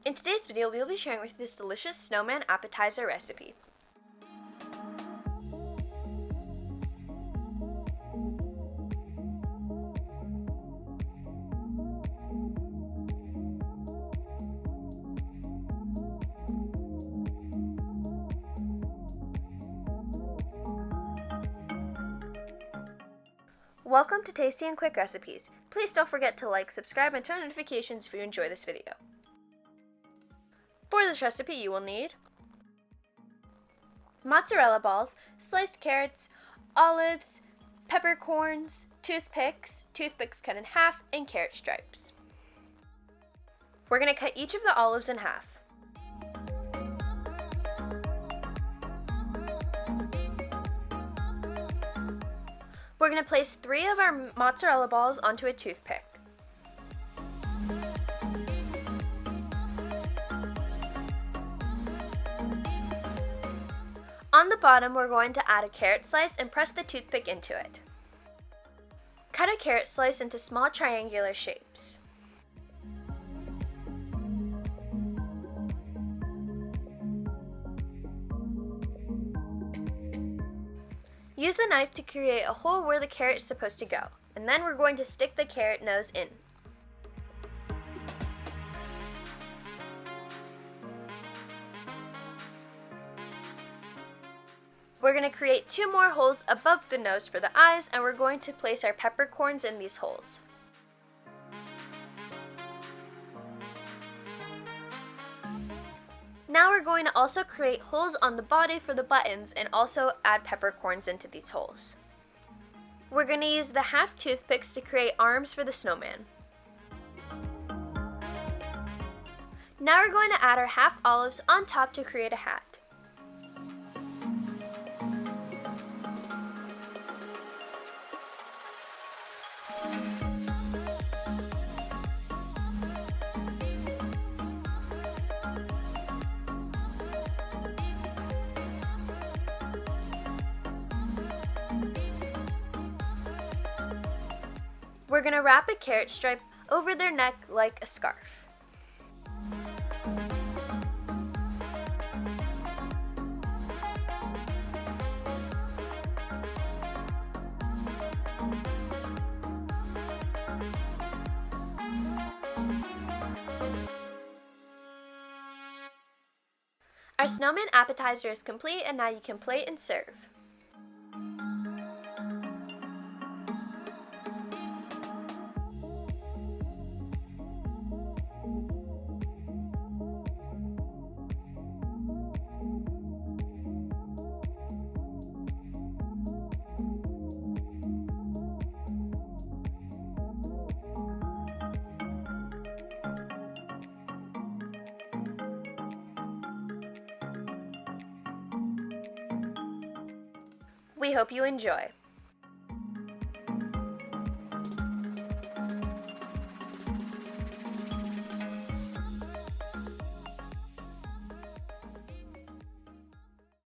In today's video, we will be sharing with you this delicious snowman appetizer recipe. Welcome to Tasty and Quick Recipes. Please don't forget to like, subscribe, and turn on notifications if you enjoy this video. For this recipe, you will need mozzarella balls, sliced carrots, olives, peppercorns, toothpicks cut in half, and carrot stripes. We're going to cut each of the olives in half. We're going to place 3 of our mozzarella balls onto a toothpick. On the bottom, we're going to add a carrot slice and press the toothpick into it. Cut a carrot slice into small triangular shapes. Use the knife to create a hole where the carrot is supposed to go, and then we're going to stick the carrot nose in. We're going to create 2 more holes above the nose for the eyes, and we're going to place our peppercorns in these holes. Now we're going to also create holes on the body for the buttons and also add peppercorns into these holes. We're going to use the half toothpicks to create arms for the snowman. Now we're going to add our half olives on top to create a hat. We're going to wrap a carrot stripe over their neck like a scarf. Our snowman appetizer is complete, and now you can plate and serve. We hope you enjoy.